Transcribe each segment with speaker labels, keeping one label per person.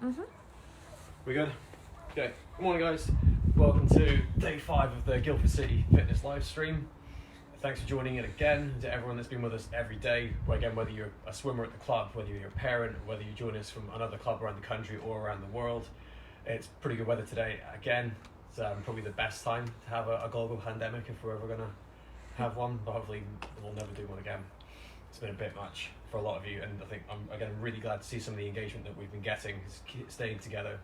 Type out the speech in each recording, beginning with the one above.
Speaker 1: We good? Okay. Good morning, guys. Welcome to day 5 of the Guildford City Fitness live stream. Thanks for joining in again to everyone that's been with us every day. Again, whether you're a swimmer at the club, whether you're a parent, or whether you join us from another club around the country or around the world. It's pretty good weather today. Again, it's probably the best time to have a global pandemic if we're ever going to have one, but hopefully we'll never do one again. It's been a bit much for a lot of you, and I think I'm really glad to see some of the engagement that we've been getting, staying together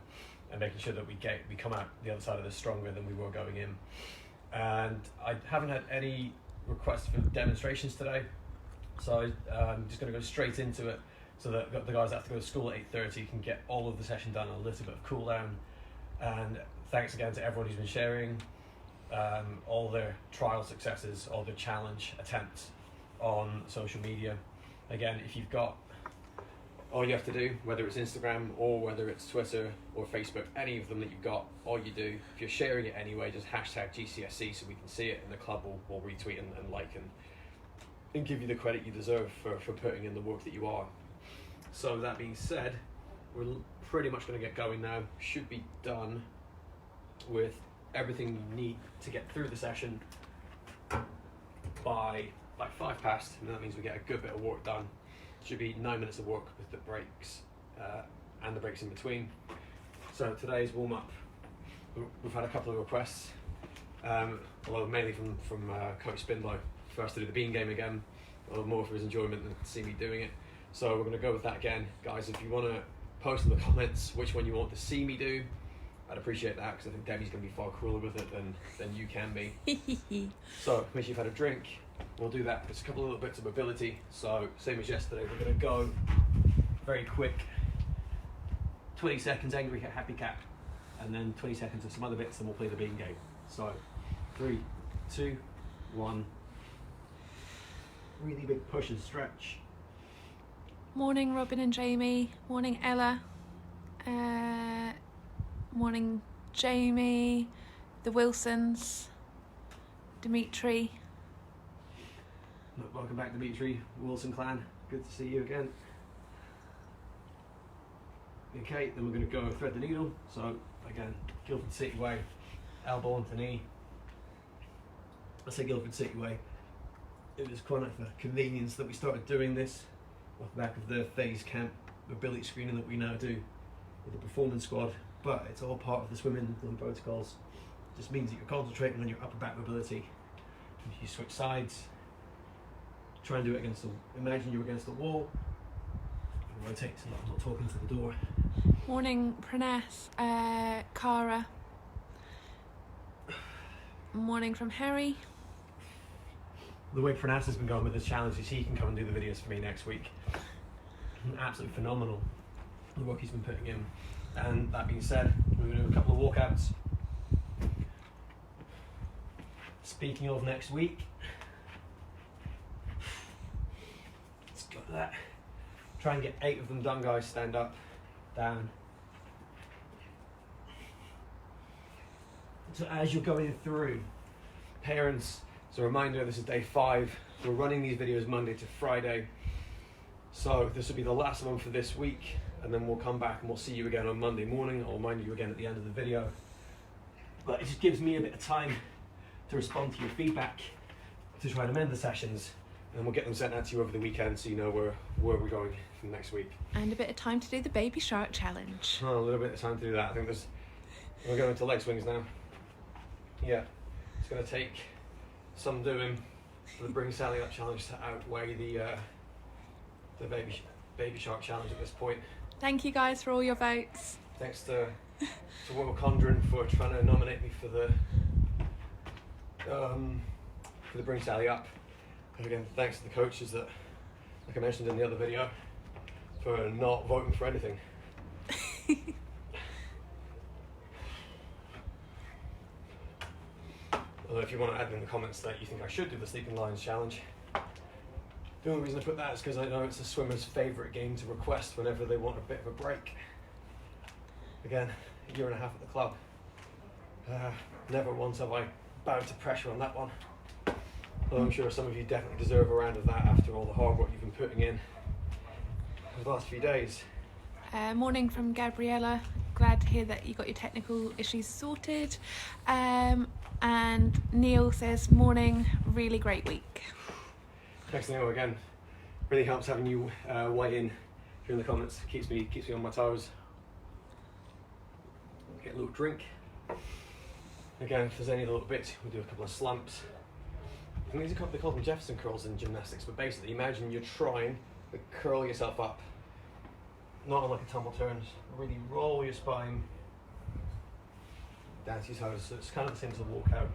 Speaker 1: and making sure that we come out the other side of this stronger than we were going in. And I haven't had any requests for demonstrations today, so I'm just going to go straight into it so that the guys that have to go to school at 8:30 can get all of the session done, a little bit of cool down. And thanks again to everyone who's been sharing all their trial successes, all their challenge attempts on social media. Again, if you've got, all you have to do, whether it's Instagram or whether it's Twitter or Facebook, any of them that you've got, all you do, if you're sharing it anyway, just hashtag GCSC so we can see it, and the club will retweet and like and give you the credit you deserve for putting in the work that you are. So that being said, we're pretty much going to get going now. Should be done with everything you need to get through the session by like 5 past, and that means we get a good bit of work done. Should be 9 minutes of work with the breaks and the breaks in between. So today's warm-up, we've had a couple of requests, although mainly from Coach Spindlow for us to do the bean game again, a little more for his enjoyment than to see me doing it. So we're going to go with that again. Guys, if you want to post in the comments which one you want to see me do, I'd appreciate that, because I think Debbie's going to be far cooler with it than you can be. So make sure you've had a drink. We'll do that. There's a couple of little bits of mobility. So same as yesterday, we're going to go very quick. 20 seconds angry cat, happy cat, and then 20 seconds of some other bits, and we'll play the bean game. So 3, 2, 1. Really big push and stretch.
Speaker 2: Morning, Robin and Jamie. Morning, Ella. Morning, Jamie. The Wilsons. Dimitri.
Speaker 1: Welcome back, Dimitri, Wilson clan. Good to see you again. Okay, then we're going to go thread the needle. So again, Guildford City way, elbow onto knee. I say Guildford City way. It was quite for convenience that we started doing this off the back of the phase camp mobility screening that we now do with the performance squad. But it's all part of the swimming protocols. It just means that you're concentrating on your upper back mobility. If you switch sides, try and do it imagine you're against the wall. Rotate so I'm not talking to the door.
Speaker 2: Morning, Pranas. Cara. Morning from Harry.
Speaker 1: The way Pranas has been going with this challenge is he can come and do the videos for me next week. Absolutely phenomenal, the work he's been putting in. And that being said, we're going to do a couple of walkouts. Speaking of next week, let's go to that. Try and get 8 of them done, guys. Stand up, down. So as you're going through, parents, as a reminder, this is day 5. We're running these videos Monday to Friday. So this will be the last one for this week, and then we'll come back and we'll see you again on Monday morning. I'll remind you again at the end of the video. But it just gives me a bit of time to respond to your feedback, to try and amend the sessions, and we'll get them sent out to you over the weekend so you know where we're going from next week.
Speaker 2: And a bit of time to do the baby shark challenge.
Speaker 1: Oh, a little bit of time to do that. I think we're going to leg swings now. Yeah, it's going to take some doing for the Bring Sally Up challenge to outweigh the baby shark challenge at this point.
Speaker 2: Thank you guys for all your votes.
Speaker 1: Thanks to Will Condren for trying to nominate me for the Bring Sally Up. And again, thanks to the coaches that, like I mentioned in the other video, for not voting for anything. Although if you want to add in the comments that you think I should do the Sleeping Lions challenge, the only reason I put that is because I know it's a swimmer's favourite game to request whenever they want a bit of a break. Again, a year and a half at the club. Never once have I bowed to pressure on that one. Although I'm sure some of you definitely deserve a round of that after all the hard work you've been putting in over the last few days.
Speaker 2: Morning from Gabriella. Glad to hear that you got your technical issues sorted. And Neil says, morning, really great week.
Speaker 1: Thanks, Neil, again. Really helps having you weigh in during the comments. Keeps me on my toes. Get a little drink. Again, if there's any little bits, we'll do a couple of slumps. I think they call them Jefferson curls in gymnastics, but basically imagine you're trying to curl yourself up, not on like a tumble turn, just really roll your spine down to your toes. So it's kind of the same as a walk out,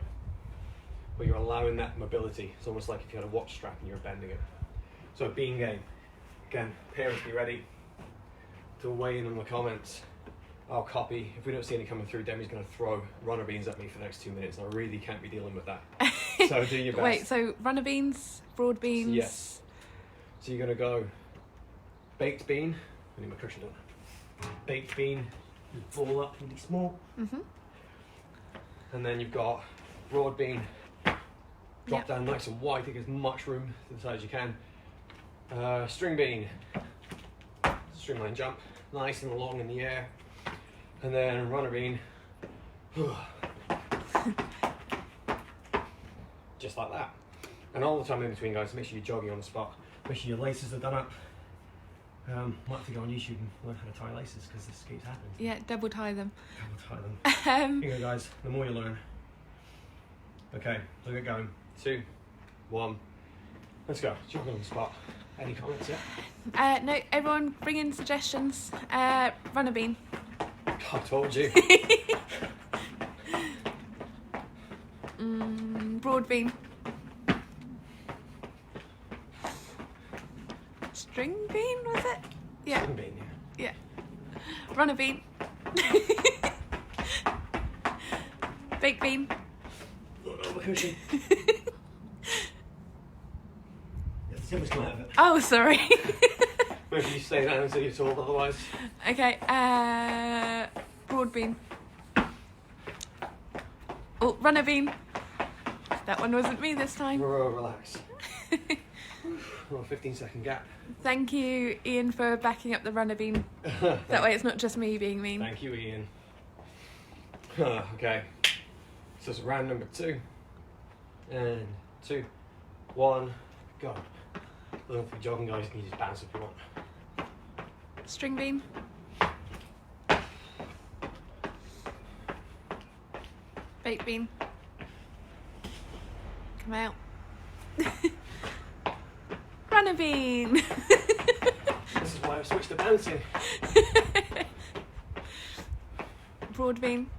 Speaker 1: but you're allowing that mobility. It's almost like if you had a watch strap and you're bending it. So being game. Again, parents, be ready to weigh in on the comments. I'll copy. If we don't see any coming through, Demi's going to throw runner beans at me for the next 2 minutes, and I really can't be dealing with that. So do your best.
Speaker 2: Wait, so runner beans, broad beans?
Speaker 1: Yes. So you're going to go baked bean. I need my cushion on. Baked bean, ball up really small.
Speaker 2: Mm-hmm.
Speaker 1: And then you've got broad bean. Drop down nice and wide, take as much room to the side as you can. String bean. Stringline jump, nice and long in the air. And then runner bean. Just like that. And all the time in between, guys, make sure you're jogging on the spot. Make sure your laces are done up. Might have to go on YouTube and learn how to tie laces because this keeps happening.
Speaker 2: Yeah, double tie them.
Speaker 1: Double tie them. Here you go, guys. The more you learn. Okay, so get going. 2, 1. Let's go. Jogging on the spot. Any comments yet?
Speaker 2: No, everyone bring in suggestions. Runner bean.
Speaker 1: I told you.
Speaker 2: Broad bean. String bean, was it? Yeah.
Speaker 1: String bean,
Speaker 2: yeah. Runner bean. Baked bean.
Speaker 1: Oh, cushion. Someone's come out of it.
Speaker 2: Oh, sorry.
Speaker 1: Maybe you stay down until you're tall, otherwise.
Speaker 2: Okay, broad bean. Oh, runner bean. That one wasn't me this time.
Speaker 1: Relax. 15-second gap.
Speaker 2: Thank you, Ian, for backing up the runner bean. That way it's not just me being mean.
Speaker 1: Thank you, Ian. Okay. So it's round number 2. And 2, 1, go. If you're jogging, guys, you can just bounce if you want.
Speaker 2: String bean. Baked bean. Come out. Runner bean.
Speaker 1: This is why I've switched to bouncing.
Speaker 2: Broad bean.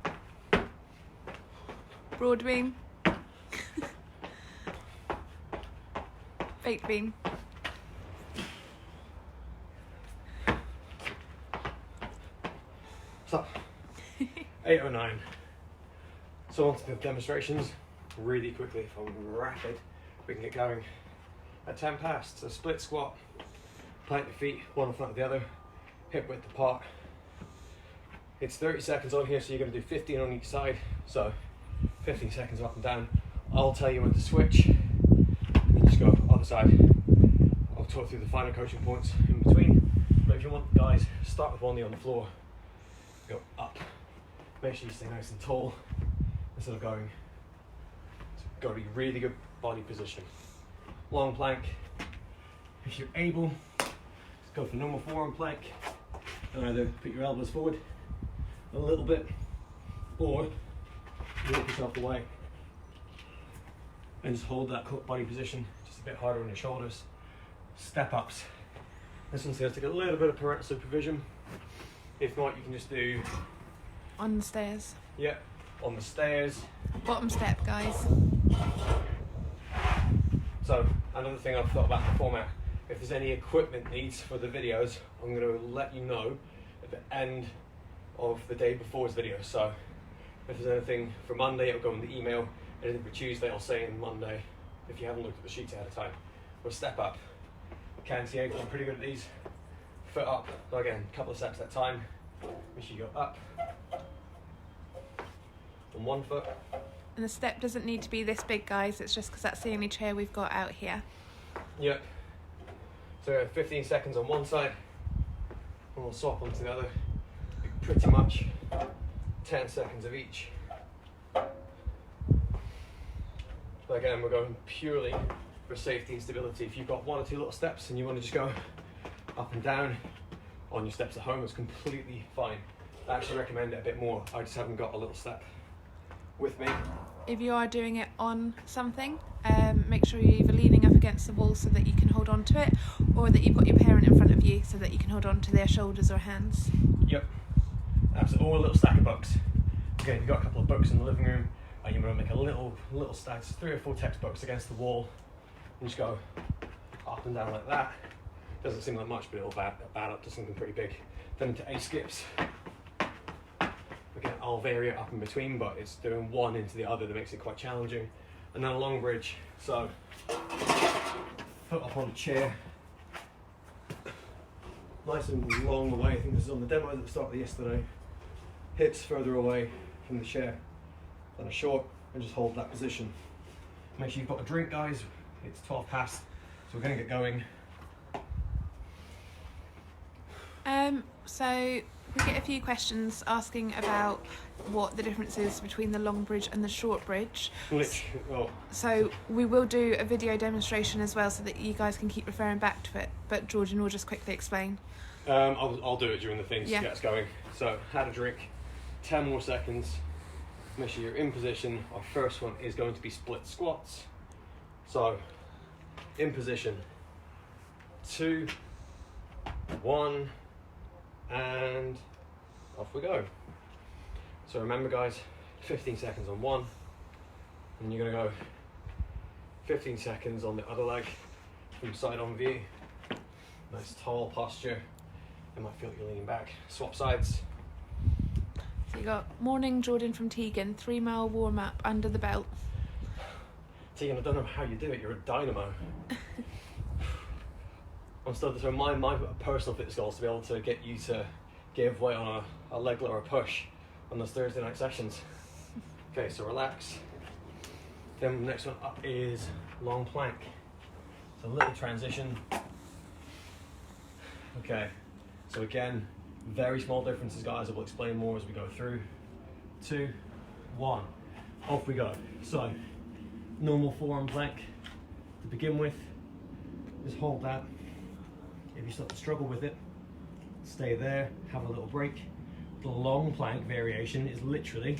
Speaker 2: Broad bean. Baked bean.
Speaker 1: Stop. 8:09. So on to the demonstrations. Really quickly, if I'm rapid, we can get going. At 10 past, so split squat. Plant your feet, one in front of the other, hip width apart. It's 30 seconds on here, so you're going to do 15 on each side. So 15 seconds up and down. I'll tell you when to switch, and then just go other side. I'll talk through the final coaching points in between. But if you want, guys, start with one knee on the floor. Go up. Make sure you stay nice and tall instead of going. It's got to be really good body position. Long plank. If you're able, just go for normal forearm plank and either put your elbows forward a little bit or walk yourself away and just hold that body position just a bit harder on your shoulders. Step ups. This one's going to take a little bit of parental supervision. If not, you can just do
Speaker 2: On the stairs.
Speaker 1: yeah, on the stairs.
Speaker 2: Bottom step, guys.
Speaker 1: So another thing I've thought about the format, if there's any equipment needs for the videos, I'm going to let you know at the end of the day before's video. So if there's anything for Monday, it'll go in the email. Anything for Tuesday, I'll say in Monday, if you haven't looked at the sheets ahead of time. We'll step up. Can't see anything, I'm pretty good at these. Foot up, so again, a couple of steps at a time. Make sure you go up. On one foot.
Speaker 2: And the step doesn't need to be this big, guys. It's just because that's the only chair we've got out here.
Speaker 1: Yep. So 15 seconds on one side, and we'll swap onto the other. Pretty much 10 seconds of each. But again, we're going purely for safety and stability. If you've got 1 or 2 little steps and you want to just go up and down on your steps at home, it's completely fine. I actually recommend it a bit more. I just haven't got a little step with me.
Speaker 2: If you are doing it on something, make sure you're either leaning up against the wall so that you can hold on to it, or that you've got your parent in front of you so that you can hold on to their shoulders or hands.
Speaker 1: Yep, absolutely. Or a little stack of books. Again, you've got a couple of books in the living room, and you want to make a little stack, 3 or 4 textbooks against the wall, and just go up and down like that. Doesn't seem like much, but it'll add up to something pretty big. Then into A skips. Again, I'll vary it up in between, but it's doing one into the other that makes it quite challenging. And then a long bridge. So, foot up on a chair. Nice and long away. I think this is on the demo that started yesterday. Hips further away from the chair. Then a short, and just hold that position. Make sure you've got a drink, guys. It's 12 past, so we're going to get going.
Speaker 2: So we get a few questions asking about what the difference is between the long bridge and the short bridge. So we will do a video demonstration as well so that you guys can keep referring back to it, but Jordan will just quickly explain.
Speaker 1: I'll do it during the thing to get us going. So, had a drink, 10 more seconds. Make sure you're in position. Our first one is going to be split squats. So, in position, 2, 1, and off we go. So remember, guys, 15 seconds on one, and you're gonna go 15 seconds on the other leg from side on view. Nice tall posture. You might feel like you're leaning back. Swap sides.
Speaker 2: So you got morning Jordan from Tegan, 3-mile warm up under the belt.
Speaker 1: Tegan, I don't know how you do it. You're a dynamo. I'm still, so my personal fitness goal is to be able to get you to give weight on a leg lift or a push on those Thursday night sessions. Okay, so relax. Then the next one up is long plank. So a little transition. Okay, so again, very small differences, guys. I will explain more as we go through. 2, 1, off we go. So, normal forearm plank to begin with. Just hold that. If you start to struggle with it, stay there, have a little break. The long plank variation is literally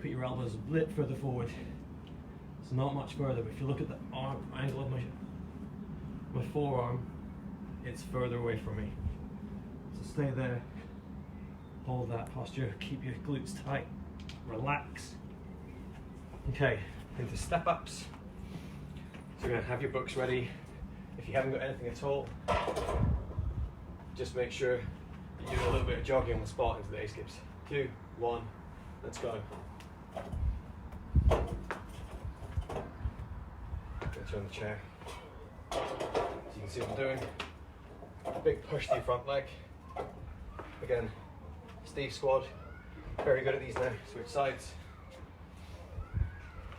Speaker 1: put your elbows a bit further forward. It's not much further, but if you look at the arm angle of my forearm, it's further away from me. So stay there, hold that posture, keep your glutes tight, relax. Okay, into step ups. So you're gonna have your books ready. If you haven't got anything at all, just make sure you do a little bit of jogging on the spot into the A skips. 2, 1, let's go. Get you on the chair. So you can see what I'm doing. Big push to your front leg. Again, Steve squad. Very good at these now. Switch sides.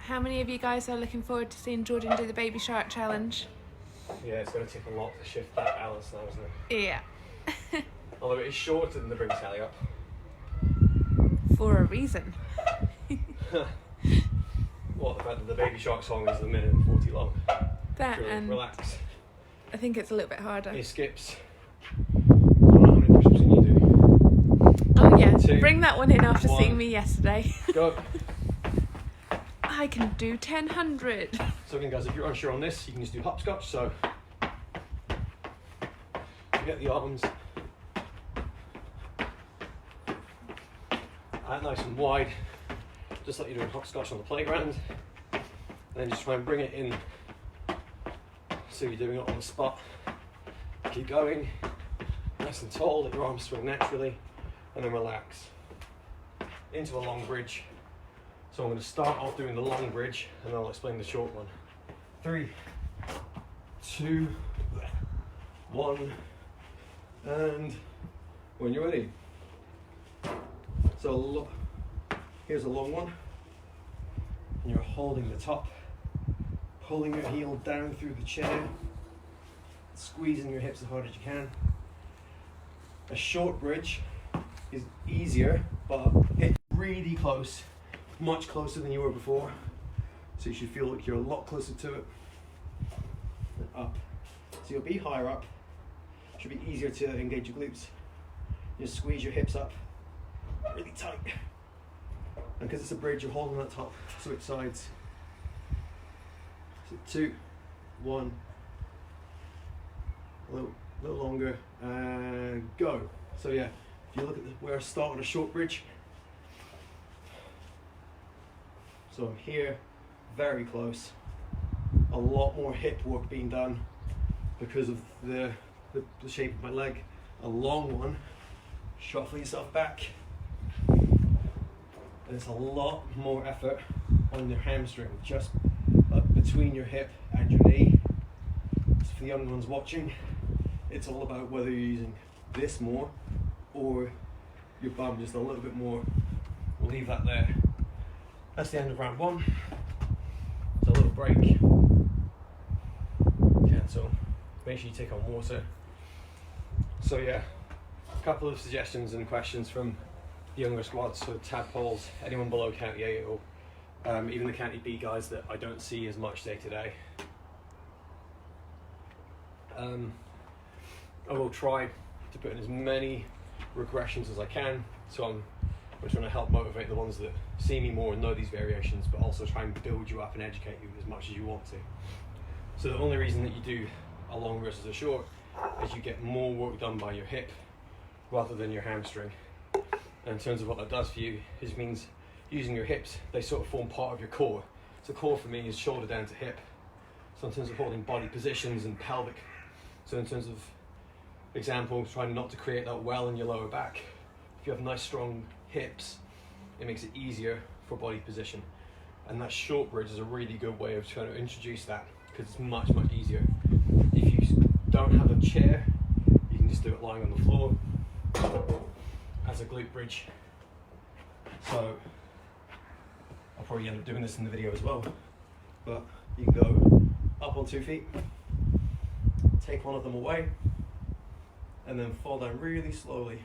Speaker 2: How many of you guys are looking forward to seeing Jordan do the baby shark challenge?
Speaker 1: Yeah, it's going to take a lot to shift that balance now, isn't it?
Speaker 2: Yeah.
Speaker 1: Although it is shorter than the bring Sally up.
Speaker 2: For a reason.
Speaker 1: Well, the fact that the Baby Shark song is 1:40 long.
Speaker 2: That
Speaker 1: Really
Speaker 2: and
Speaker 1: relax.
Speaker 2: I think it's a little bit harder.
Speaker 1: A skips. How many push-ups can you do?
Speaker 2: Oh yeah,
Speaker 1: 2,
Speaker 2: bring that one in after
Speaker 1: 1.
Speaker 2: seeing me yesterday.
Speaker 1: Go.
Speaker 2: I can do 1000.
Speaker 1: So again, guys, if you're unsure on this, you can just do hopscotch. So you get the arms out nice and wide, just like you're doing hopscotch on the playground. And then just try and bring it in, so you're doing it on the spot. Keep going, nice and tall, let your arms swing naturally, and then relax. Into a long bridge. So I'm going to start off doing the long bridge, and then I'll explain the short one. 3, 2, 1, and when you're ready. So here's a long one, and you're holding the top, pulling your heel down through the chair, squeezing your hips as hard as you can. A short bridge is easier, but it's really close, much closer than you were before. So you should feel like you're a lot closer to it. And up. So you'll be higher up. Should be easier to engage your glutes. Just squeeze your hips up really tight. And because it's a bridge, you're holding that top, switch sides. So 2, 1, a little longer, and go. So yeah, if you look at where I started a short bridge, so I'm here, very close. A lot more hip work being done because of the shape of my leg. A long one, shuffle yourself back. And it's a lot more effort on your hamstring, just between your hip and your knee. So for the young ones watching, it's all about whether you're using this more or your bum just a little bit more. We'll leave that there. That's the end of round 1. It's a little break. Cancel. Make sure you take on water. So yeah, a couple of suggestions and questions from the younger squads, so tadpoles, anyone below County A, or even the County B guys that I don't see as much day to day. I will try to put in as many regressions as I can, so I'm trying to help motivate the ones that see me more and know these variations, but also try and build you up and educate you as much as you want to. So the only reason that you do a long versus a short is you get more work done by your hip rather than your hamstring. And in terms of what that does for you, it means using your hips, they sort of form part of your core. So core for me is shoulder down to hip. So in terms of holding body positions and pelvic, so in terms of example, trying not to create that well in your lower back, if you have nice strong hips, it makes it easier for body position. And that short bridge is a really good way of trying to introduce that, because it's much easier. If you don't have a chair, you can just do it lying on the floor as a glute bridge. So I'll probably end up doing this in the video as well, but you can go up on 2 feet, take one of them away, and then fall down really slowly,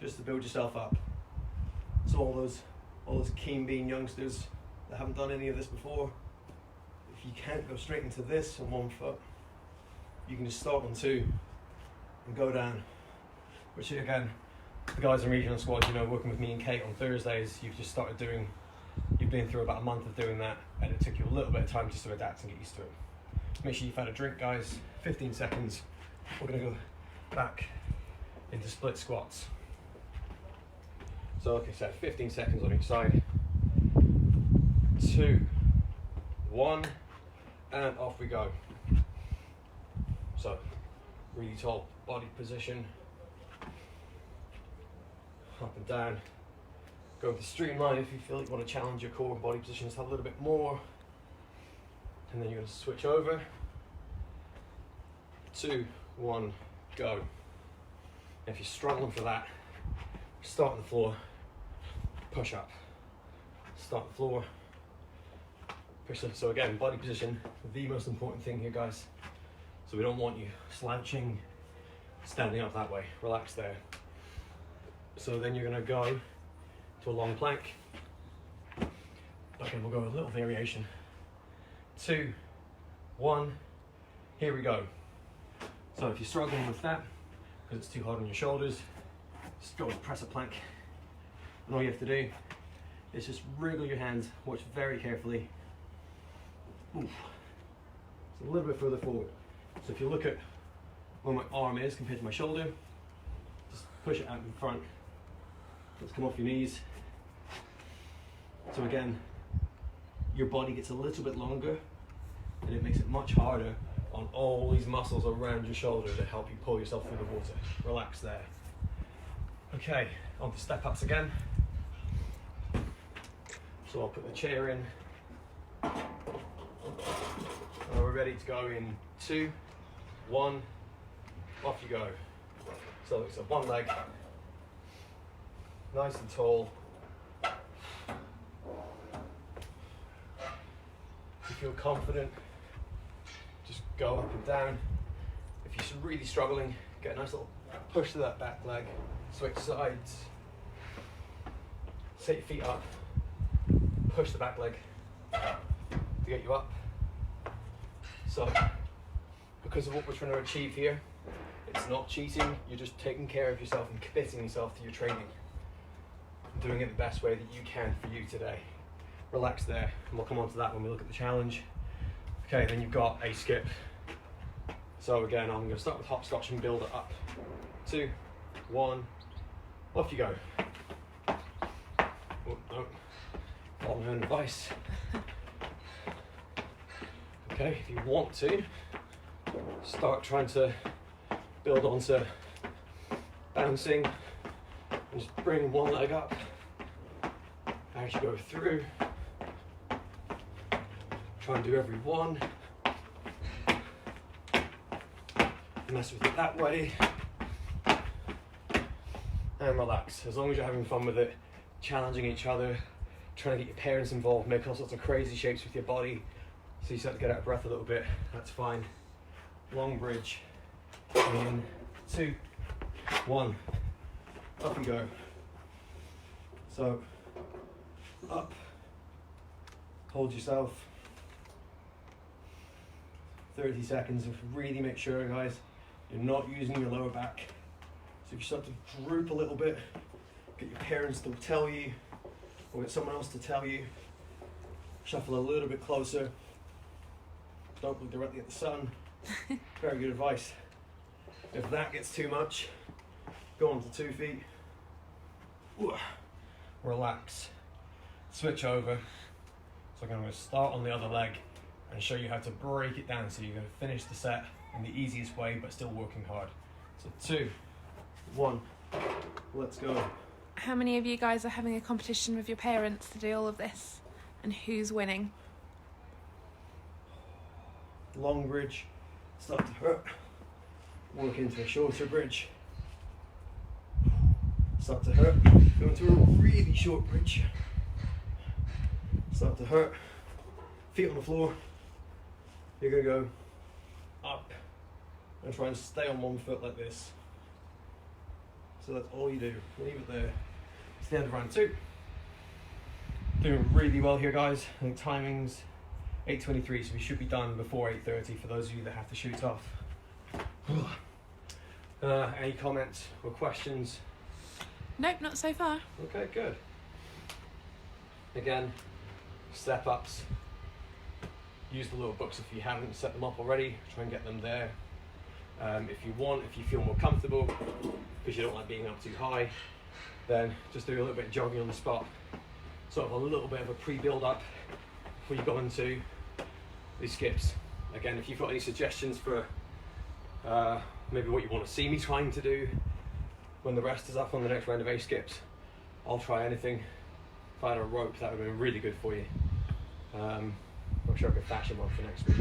Speaker 1: just to build yourself up. So all those keen bean youngsters that haven't done any of this before, if you can't go straight into this on 1 foot, you can just start on 2 and go down. Which again, the guys in regional squad, you know, working with me and Kate on Thursdays, you've been through about a month of doing that, and it took you a little bit of time just to adapt and get used to it. Make sure you've had a drink, guys. 15 seconds. We're gonna go back into split squats. So like I said, 15 seconds on each side. 2, 1, and off we go. So, really tall body position. Up and down. Go with the streamline if you feel like you want to challenge your core and body position, just have a little bit more. And then you're going to switch over. 2, 1, go. If you're struggling for that, start on the floor, push up. Start on the floor, push up. So again, body position, the most important thing here, guys. So we don't want you slouching, standing up that way. Relax there. So then you're going to go to a long plank. Okay, we'll go a little variation. 2, 1, here we go. So if you're struggling with that, because it's too hard on your shoulders, just go and press a plank. And all you have to do is just wriggle your hands, watch very carefully. Oof. It's a little bit further forward. So if you look at where my arm is compared to my shoulder, just push it out in front. Let's come off your knees. So again, your body gets a little bit longer and it makes it much harder on all these muscles around your shoulder to help you pull yourself through the water. Relax there. Okay, on to step ups again. So I'll put the chair in. And we're ready to go in 2, 1, off you go. So it's a one leg, nice and tall. If you feel confident, just go up and down. If you're really struggling, get a nice little push to that back leg, switch sides, set your feet up, push the back leg to get you up. So, because of what we're trying to achieve here, it's not cheating, you're just taking care of yourself and committing yourself to your training. Doing it the best way that you can for you today. Relax there, and we'll come on to that when we look at the challenge. Okay, then you've got a skip. So again, I'm going to start with hopscotch and build it up. 2, 1, off you go. Oh, no, following my own advice. Okay, if you want to, start trying to build onto bouncing and just bring one leg up as you go through. Try and do every one. Mess with it that way. And relax. As long as you're having fun with it, challenging each other, trying to get your parents involved, make all sorts of crazy shapes with your body, so you start to get out of breath a little bit, that's fine. Long bridge. In 2, 1. Up you go. So, up. Hold yourself. 30 seconds of really make sure, guys, you're not using your lower back. So if you start to droop a little bit, get your parents to tell you, or get someone else to tell you. Shuffle a little bit closer. Don't look directly at the sun. Very good advice. If that gets too much, go on to 2 feet. Ooh. Relax. Switch over. So I'm going to start on the other leg and show you how to break it down so you're going to finish the set in the easiest way but still working hard. So 2, 1, let's go.
Speaker 2: How many of you guys are having a competition with your parents to do all of this? And who's winning?
Speaker 1: Long bridge, start to hurt. Work into a shorter bridge. Start to hurt. Go into a really short bridge. Start to hurt. Feet on the floor. You're going to go up and try and stay on one foot like this. So that's all you do. Leave it there. It's the end of round 2. Doing really well here, guys. I think timing's 8:23, so we should be done before 8:30 for those of you that have to shoot off. Any comments or questions?
Speaker 2: Nope, not so far.
Speaker 1: Okay, good. Again, step ups. Use the little books if you haven't set them up already. Try and get them there. If you want, if you feel more comfortable, because you don't like being up too high, then just do a little bit of jogging on the spot. Sort of a little bit of a pre-build up before you go into these skips. Again, if you've got any suggestions for maybe what you want to see me trying to do when the rest is up on the next round of A skips, I'll try anything. If I had a rope, that would have been really good for you. I'm sure I could fashion one for next week.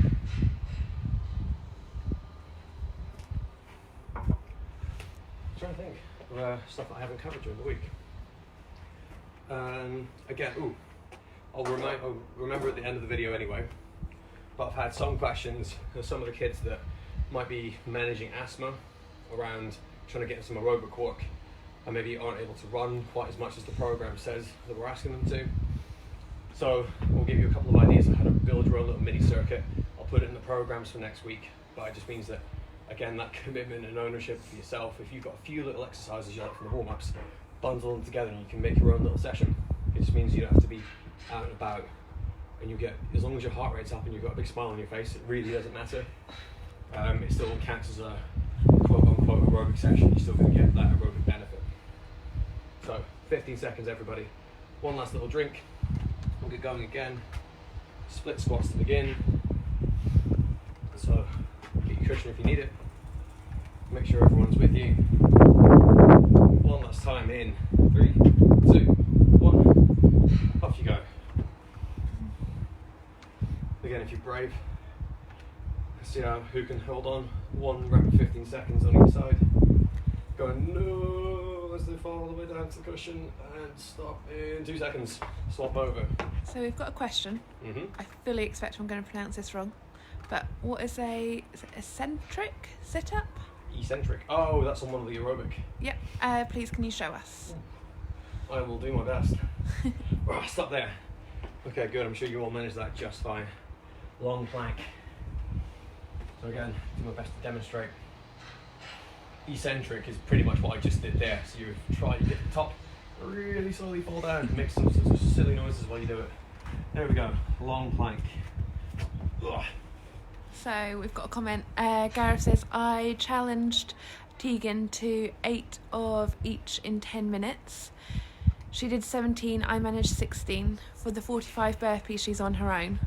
Speaker 1: I'm trying to think of stuff that I haven't covered during the week. Again, I'll remember at the end of the video anyway, but I've had some questions of some of the kids that might be managing asthma around trying to get some aerobic work and maybe aren't able to run quite as much as the program says that we're asking them to. So we'll give you a couple of ideas of how to build your own little mini circuit. I'll put it in the programs for next week, but it just means that, again, that commitment and ownership for yourself. If you've got a few little exercises you like from the warm-ups, bundle them together and you can make your own little session. It just means you don't have to be out and about, and you get, as long as your heart rate's up and you've got a big smile on your face, it really doesn't matter. It still counts as a quote-unquote aerobic session. You're still going to get that aerobic benefit. So 15 seconds, everybody. One last little drink. We'll get going again. Split squats to begin. So get your cushion if you need it. Make sure everyone's with you. One last time in 3, 2, 1. Off you go. Again, if you're brave, see who can hold on. 1 rep of 15 seconds on each side. Going no as they fall all the way down to the cushion and stop in 2 seconds. Swap over.
Speaker 2: So we've got a question. I fully expect I'm going to pronounce this wrong, but what is eccentric sit-up?
Speaker 1: Eccentric. Oh, that's on one of the aerobic.
Speaker 2: Yep. Please, can you show us?
Speaker 1: I will do my best. Oh, stop there. Okay, good. I'm sure you all managed that just fine. Long plank. So again, do my best to demonstrate. Eccentric is pretty much what I just did there. So you try to get the top, really slowly fall down, make some silly noises while you do it. There we go. Long plank. Ugh.
Speaker 2: So we've got a comment. Gareth says, I challenged Tegan to 8 of each in 10 minutes. She did 17, I managed 16. For the 45 burpees, she's on her own.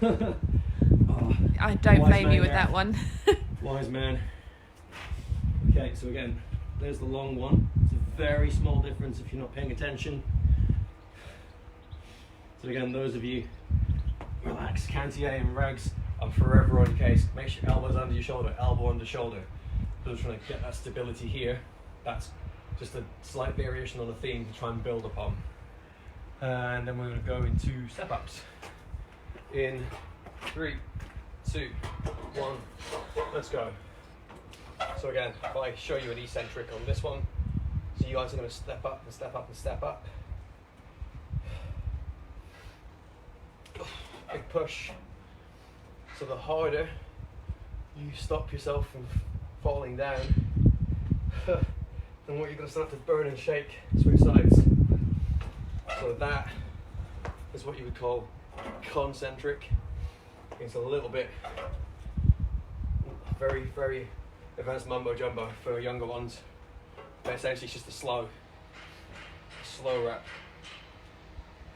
Speaker 1: Oh,
Speaker 2: I don't blame you with that one.
Speaker 1: Wise man. Okay, so again, there's the long one. It's a very small difference if you're not paying attention. So again, those of you, relax, Cantier and Rags, I'm forever on your case. Make sure your elbow's under your shoulder, elbow under shoulder. So just trying to get that stability here. That's just a slight variation on the theme to try and build upon. And then we're going to go into step-ups. In 3, 2, 1, let's go. So again, if I show you an eccentric on this one, so you guys are going to step up and step up and step up. Big push. So the harder you stop yourself from falling down, then what you're going to start to burn and shake, switch sides. So that is what you would call concentric. It's a little bit very, very advanced mumbo jumbo for younger ones. But essentially it's just a slow rep.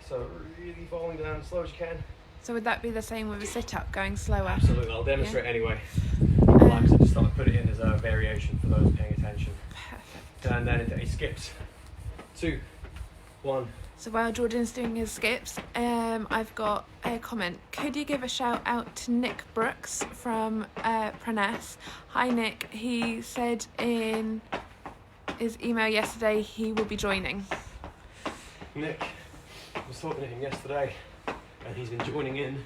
Speaker 1: So really falling down as slow as you can.
Speaker 2: So would that be the same with a sit-up, going slower?
Speaker 1: Absolutely, I'll demonstrate anyway. Like I said, just thought I'd put it in as a variation for those paying attention.
Speaker 2: Perfect.
Speaker 1: And then into 8 skips. 2, 1.
Speaker 2: So while Jordan's doing his skips, I've got a comment. Could you give a shout out to Nick Brooks from Pranas? Hi Nick, he said in his email yesterday he will be joining.
Speaker 1: Nick, I was talking to him yesterday and he's been joining in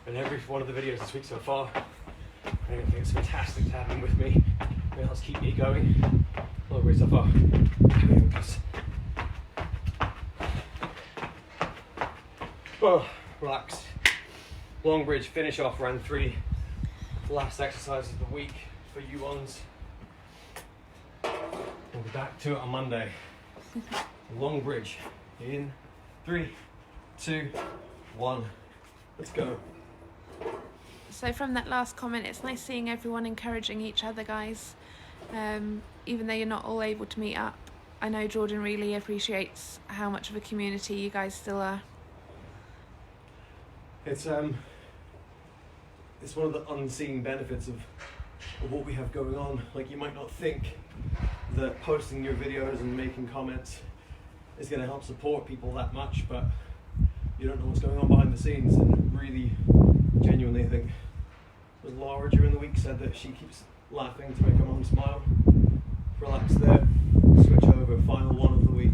Speaker 1: every one of the videos this week so far. I think it's fantastic to have him with me. It helps keep me going all the way so far. Oh, relax. Long bridge, finish off round 3. Last exercise of the week for you ones. We'll be back to it on Monday. Long bridge in 3, 2, 1. Let's go.
Speaker 2: So from that last comment, it's nice seeing everyone encouraging each other, guys. Even though you're not all able to meet up, I know Jordan really appreciates how much of a community you guys still are.
Speaker 1: It's one of the unseen benefits of what we have going on. Like, you might not think that posting your videos and making comments is going to help support people that much, but you don't know what's going on behind the scenes. And really, genuinely, I think was Laura during the week said that she keeps laughing to make her mum smile. Relax there, switch over, final one of the week.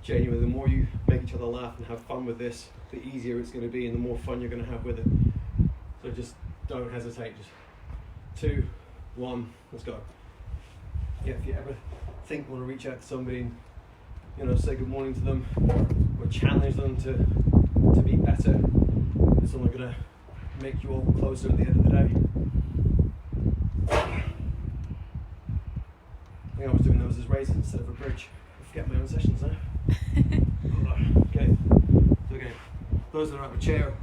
Speaker 1: Genuinely, the more you make each other laugh and have fun with this, the easier it's going to be and the more fun you're going to have with it. So just don't hesitate. Just 2, 1, let's go. Yeah, if you ever think you want to reach out to somebody and, you know, say good morning to them or challenge them to be better, it's only going to make you all closer at the end of the day. I think I was doing those as raises instead of a bridge. I forget my own sessions now. Okay, so again, those that are out of a chair,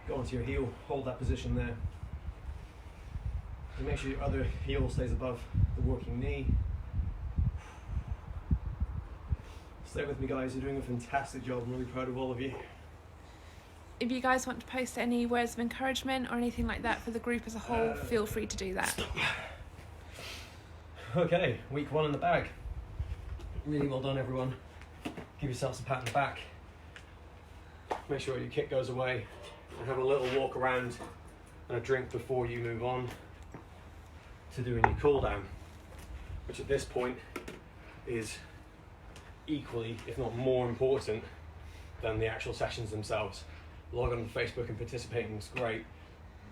Speaker 1: go onto your heel, hold that position there. And make sure your other heel stays above the working knee. Stay with me, guys, you're doing a fantastic job. I'm really proud of all of you.
Speaker 2: If you guys want to post any words of encouragement or anything like that for the group as a whole, feel free to do that.
Speaker 1: Okay, week 1 in the bag. Really well done, everyone. Give yourselves a pat on the back. Make sure your kit goes away and have a little walk around and a drink before you move on to doing your cool down, which at this point is equally, if not more important than the actual sessions themselves. Log on to Facebook and participating is great.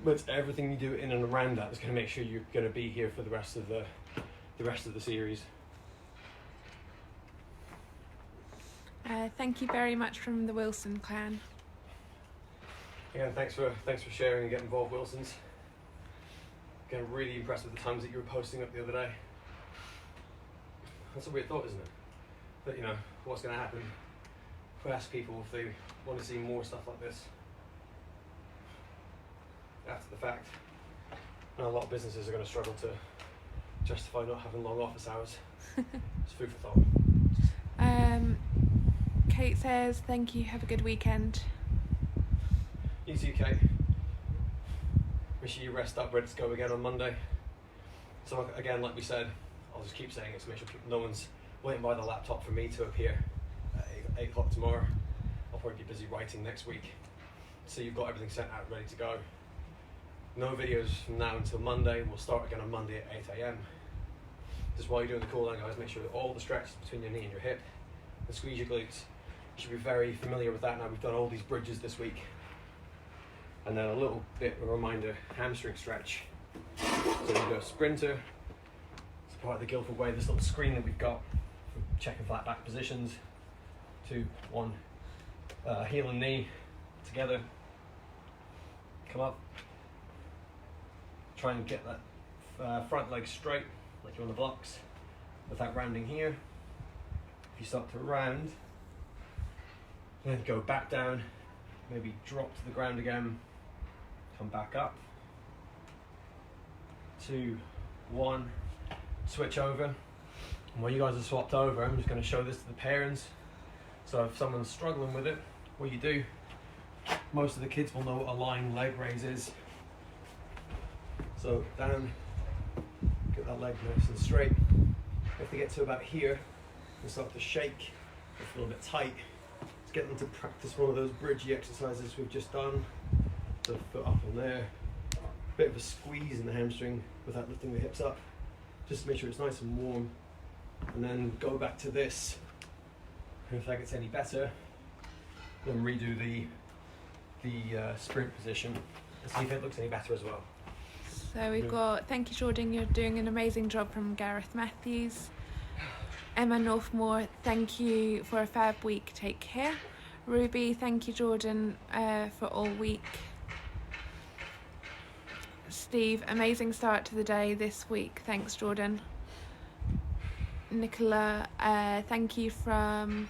Speaker 1: but it's everything you do in and around that that's going to make sure you're going to be here for the rest of the series.
Speaker 2: Thank you very much from the Wilson clan.
Speaker 1: Again, thanks for sharing and getting involved, Wilsons. Again, really impressed with the times that you were posting up the other day. That's a weird thought, isn't it? That, you know, what's going to happen if we ask people if they want to see more stuff like this after the fact. And a lot of businesses are going to struggle to justify not having long office hours. It's food for thought.
Speaker 2: Kate says, thank you, have a good weekend.
Speaker 1: You too, Kate. Make sure you rest up, ready to go again on Monday. So again, like we said, I'll just keep saying it to make sure no one's waiting by the laptop for me to appear at 8 o'clock tomorrow. I'll probably be busy writing next week. So you've got everything sent out, ready to go. No videos from now until Monday. We'll start again on Monday at 8 AM. Just while you're doing the cool down, guys, make sure that all the stretches between your knee and your hip and squeeze your glutes. You should be very familiar with that now. We've done all these bridges this week. And then a little bit of a reminder, hamstring stretch. So you go sprinter. It's part of the Guildford way, this little screen that we've got for checking flat back positions. 2, 1, heel and knee together. Come up. Try and get that front leg straight, like you're on the blocks, without rounding here. If you start to round, then go back down, maybe drop to the ground again, come back up. 2, 1, switch over. And when you guys are swapped over, I'm just going to show this to the parents. So if someone's struggling with it, what you do, most of the kids will know what a lying leg raise is. So down, get that leg nice and straight. If they get to about here, they start to shake, it's a little bit tight. Let's get them to practice one of those bridgey exercises we've just done. So foot up on there, bit of a squeeze in the hamstring without lifting the hips up, just to make sure it's nice and warm. And then go back to this. And if that gets any better, then redo the sprint position and see if it looks any better as well.
Speaker 2: So we've got, thank you Jordan, you're doing an amazing job, from Gareth Matthews. Emma Northmore, thank you for a fab week, take care. Ruby, thank you Jordan for all week. Steve, amazing start to the day this week, thanks Jordan. Nicola, thank you from,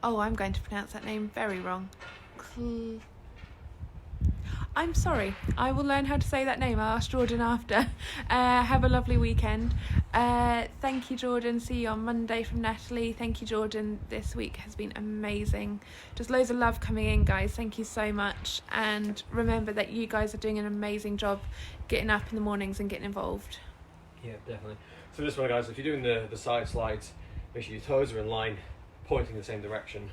Speaker 2: oh I'm going to pronounce that name very wrong. I'm sorry, I will learn how to say that name. I'll ask Jordan after. Have a lovely weekend. Thank you, Jordan. See you on Monday from Natalie. Thank you, Jordan. This week has been amazing. Just loads of love coming in, guys. Thank you so much. And remember that you guys are doing an amazing job getting up in the mornings and getting involved.
Speaker 1: Yeah, definitely. So this one, guys, if you're doing the side slides, make sure your toes are in line, pointing in the same direction.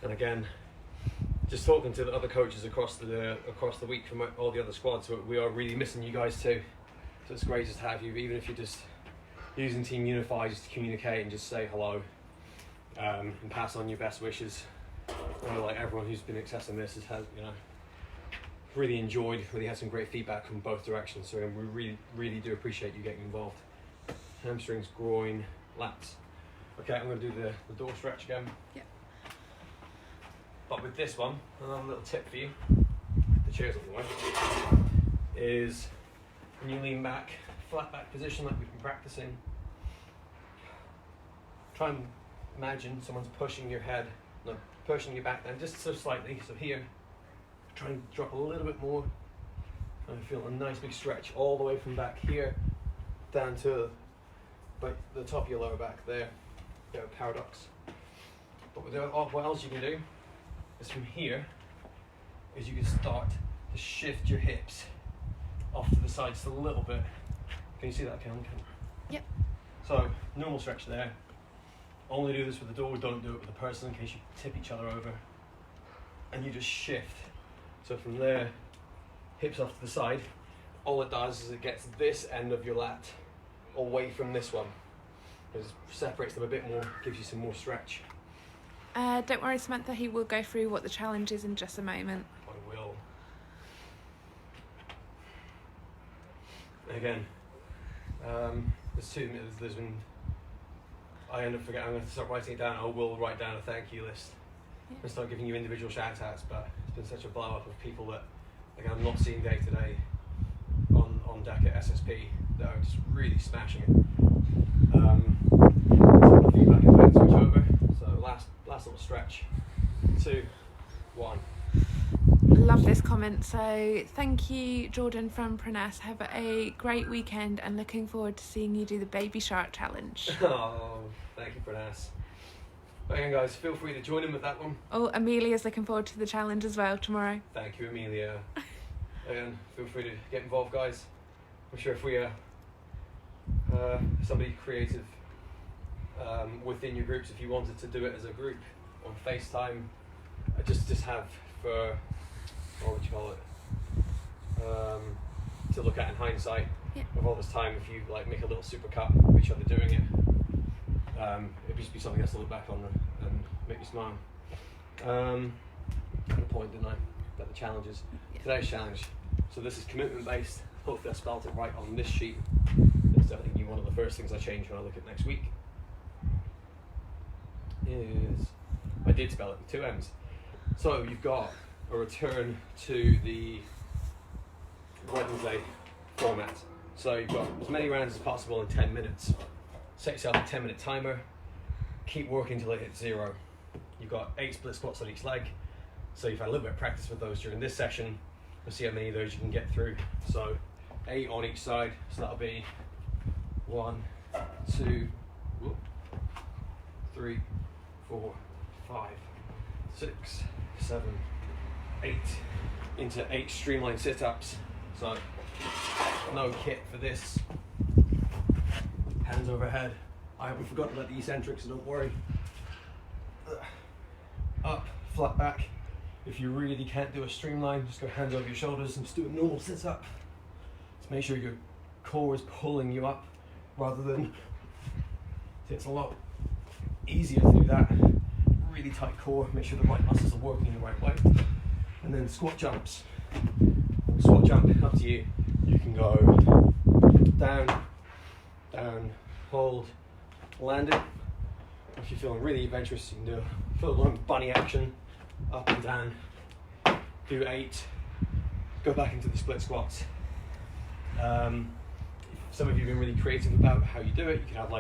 Speaker 1: And again, just talking to the other coaches across the week from all the other squads, we are really missing you guys too. So it's great just to have you, even if you're just using Team Unify just to communicate and just say hello, and pass on your best wishes. I know, like, everyone who's been accessing this has really enjoyed. Really had some great feedback from both directions. So we really do appreciate you getting involved. Hamstrings, groin, lats. Okay, I'm going to do the door stretch again.
Speaker 2: Yep.
Speaker 1: But with this one, another little tip for you, the chair's on the way, is when you lean back, flat back position like we've been practicing, try and imagine someone's pushing your head, no, pushing your back down just so slightly. So here, try and drop a little bit more, and feel a nice big stretch all the way from back here down to the top of your lower back there. Paradox. But what else you can do is from here, is you can start to shift your hips off to the side just a little bit. Can you see that, Ken?
Speaker 2: Yep.
Speaker 1: So, normal stretch there. Only do this with the door, don't do it with the person in case you tip each other over. And you just shift. So from there, hips off to the side. All it does is it gets this end of your lat away from this one. It separates them a bit more, gives you some more stretch.
Speaker 2: Don't worry, Samantha, he will go through what the challenge is in just a moment.
Speaker 1: I will. Again, there's been, I end up forgetting, I'm going to start writing it down. I will write down a thank you list and start giving you individual shout outs, but it's been such a blow up of people that, again, I'm not seeing day to day on deck at SSP that are just really smashing it. So the feedback event switch over. So last little stretch. 2, 1.
Speaker 2: Love this comment. So thank you, Jordan from Pranas. Have a great weekend and looking forward to seeing you do the baby shark challenge.
Speaker 1: Oh, thank you, Pranas. But again, guys, feel free to join in with that one.
Speaker 2: Oh, Amelia's looking forward to the challenge as well tomorrow.
Speaker 1: Thank you, Amelia. Again, feel free to get involved, guys. I'm sure if we somebody creative within your groups, if you wanted to do it as a group on FaceTime, just have for, what would you call it, to look at in hindsight of all this time. If you like make a little super cut of each other doing it, it'd just be something else to look back on and make you smile. Got a point, didn't I? About the challenges. Today's challenge. So this is commitment based. Hopefully I spelled it right on this sheet. It's definitely one of the first things I change when I look at next week. I did spell it with 2 M's. So you've got a return to the Wednesday format. So you've got as many rounds as possible in 10 minutes. Set yourself a 10-minute timer. Keep working till it hits 0. You've got 8 split squats on each leg. So you've had a little bit of practice with those during this session. We'll see how many of those you can get through. So 8 on each side. So that'll be 1, 2, 3, 4, 5, 6, 7, 8 into 8 streamlined sit-ups. So no kit for this. Hands overhead. I haven't forgotten about the eccentric, so don't worry. Up, flat back. If you really can't do a streamline, just go hands over your shoulders and just do a normal sit-up. Just make sure your core is pulling you up rather than, it's a lot easier to do that. Really tight core, make sure the right muscles are working in the right way. And then squat jumps. Squat jump, up to you. You can go down, down, hold, land it. If you're feeling really adventurous, you can do a full-blown bunny action, up and down. Do 8, go back into the split squats. Some of you have been really creative about how you do it. You can have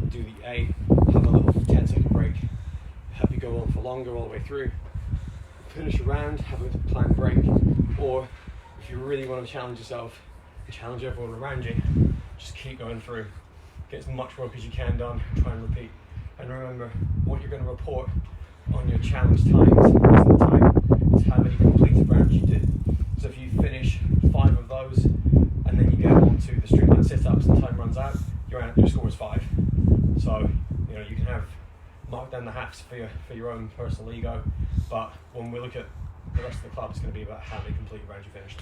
Speaker 1: do the A, have a little 10-second break, help you go on for longer all the way through. Finish a round, have a planned break, or if you really want to challenge yourself and challenge everyone around you, just keep going through. Get as much work as you can done, try and repeat. And remember, what you're going to report on your challenge times isn't the time, it's how many completed rounds you did. So if you finish 5 of those, and then you get onto the streamline sit-ups and time runs out, your score is 5. So, you can have mark down the hats for your own personal ego, but when we look at the rest of the club, it's going to be about how many completed rounds you finished.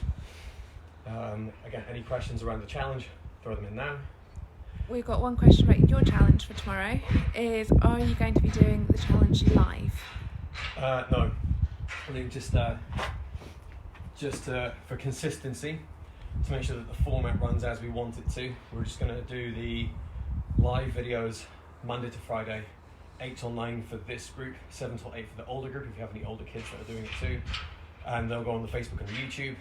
Speaker 1: Again, any questions around the challenge, throw them in now.
Speaker 2: We've got one question about your challenge for tomorrow. Are you going to be doing the challenge live?
Speaker 1: No. I think just for consistency, to make sure that the format runs as we want it to, we're just going to do the live videos Monday to Friday, 8 till 9 for this group, 7 till 8 for the older group if you have any older kids that are doing it too, and they'll go on the Facebook and the YouTube.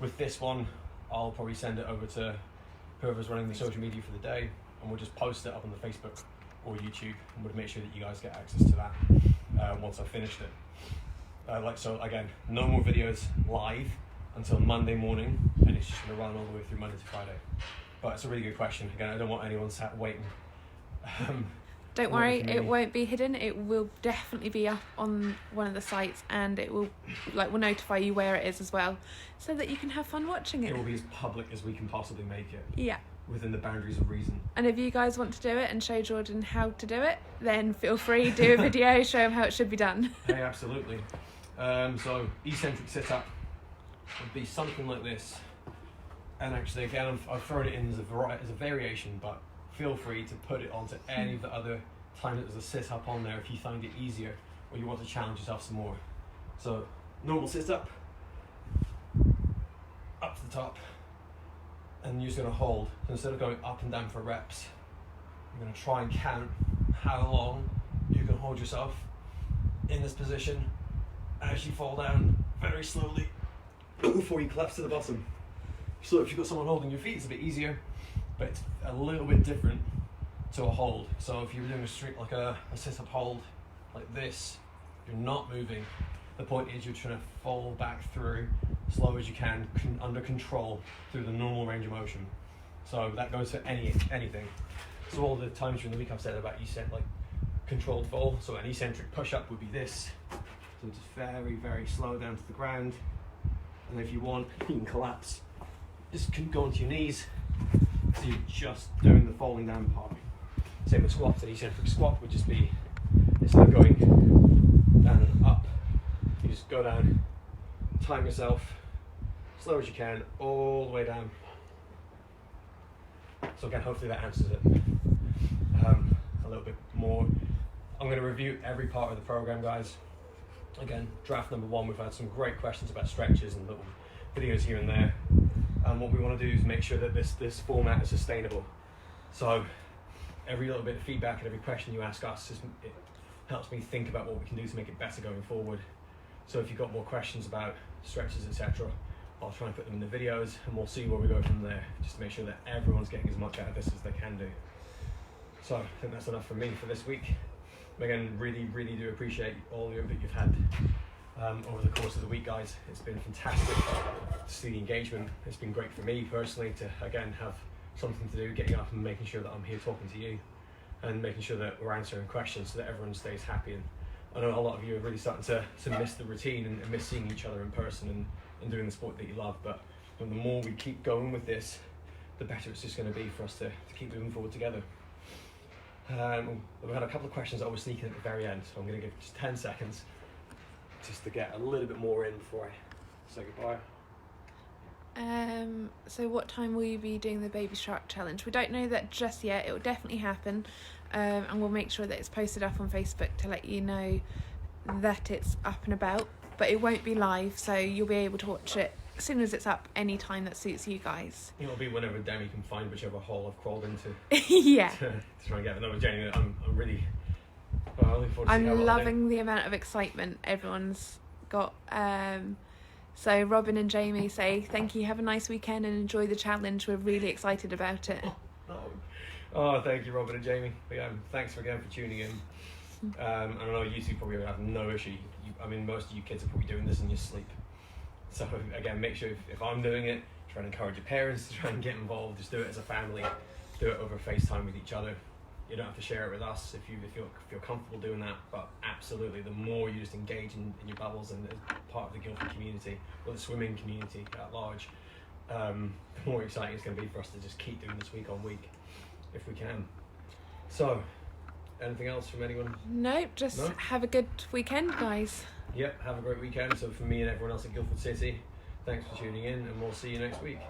Speaker 1: With this one, I'll probably send it over to whoever's running the social media for the day, and we'll just post it up on the Facebook or YouTube, and we'll make sure that you guys get access to that once I've finished it. So again, no more videos live until Monday morning, and it's just going to run all the way through Monday to Friday. But it's a really good question. Again, I don't want anyone sat waiting.
Speaker 2: Don't worry, it won't be hidden. It will definitely be up on one of the sites, and it will we'll notify you where it is as well, so that you can have fun watching it.
Speaker 1: It will be as public as we can possibly make it.
Speaker 2: Yeah.
Speaker 1: Within the boundaries of reason.
Speaker 2: And if you guys want to do it and show Jordan how to do it, then feel free, do a video, show him how it should be done.
Speaker 1: Hey, absolutely. So eccentric sit-up would be something like this. And actually, again, I've thrown it in as a variation, but feel free to put it onto any of the other times that there's a sit-up on there if you find it easier or you want to challenge yourself some more. So, normal sit-up, up to the top, and you're just going to hold. So instead of going up and down for reps, you're going to try and count how long you can hold yourself in this position as you fall down very slowly before you collapse to the bottom. So if you've got someone holding your feet, it's a bit easier, but it's a little bit different to a hold. So if you were doing a strict, like a sit-up hold like this, you're not moving. The point is you're trying to fall back through slow as you can, under control, through the normal range of motion. So that goes for anything. So all the times during the week I've said about like controlled fall. So an eccentric push-up would be this. So just very, very slow down to the ground. And if you want, you can collapse. Just go onto your knees. So you're just doing the falling down part. Same with squats. An eccentric squat would just be, instead of going down and up, you just go down, time yourself, slow as you can, all the way down. So again, hopefully that answers it a little bit more. I'm going to review every part of the program, guys. Again, draft number 1, we've had some great questions about stretches and little videos here and there. And what we want to do is make sure that this format is sustainable. So every little bit of feedback and every question you ask us, it helps me think about what we can do to make it better going forward. So if you've got more questions about stretches, etc., I'll try and put them in the videos and we'll see where we go from there, just to make sure that everyone's getting as much out of this as they can do. So I think that's enough from me for this week. Again, really, really do appreciate all the input you've had over the course of the week, guys. It's been fantastic to see the engagement. It's been great for me personally to, again, have something to do, getting up and making sure that I'm here talking to you and making sure that we're answering questions so that everyone stays happy. And I know a lot of you are really starting to miss the routine and miss seeing each other in person and doing the sport that you love. But the more we keep going with this, the better it's just going to be for us to keep moving forward together. We had a couple of questions that I was sneaking at the very end, so I'm going to give just 10 seconds just to get a little bit more in before I say goodbye.
Speaker 2: So what time will you be doing the Baby Shark Challenge? We don't know that just yet. It will definitely happen, and we'll make sure that it's posted up on Facebook to let you know that it's up and about, but it won't be live, so you'll be able to watch it as soon as it's up, any time that suits you guys.
Speaker 1: It'll be whenever Demi can find whichever hole I've crawled into.
Speaker 2: Yeah.
Speaker 1: To try and get another Jenny. I'm really looking forward to
Speaker 2: I'm loving the amount of excitement everyone's got. So Robin and Jamie say, thank you, have a nice weekend and enjoy the challenge. We're really excited about it.
Speaker 1: Oh, thank you, Robin and Jamie. Thanks again for tuning in. I know you two probably have no issue. Most of you kids are probably doing this in your sleep. So again, make sure if I'm doing it, try and encourage your parents to try and get involved. Just do it as a family. Do it over FaceTime with each other. You don't have to share it with us if you feel comfortable doing that. But absolutely, the more you just engage in your bubbles and as part of the Guildford community or the swimming community at large, the more exciting it's going to be for us to just keep doing this week on week, if we can. So, anything else from anyone?
Speaker 2: No, have a good weekend, guys.
Speaker 1: Yep, have a great weekend. So for me and everyone else at Guildford City, thanks for tuning in and we'll see you next week.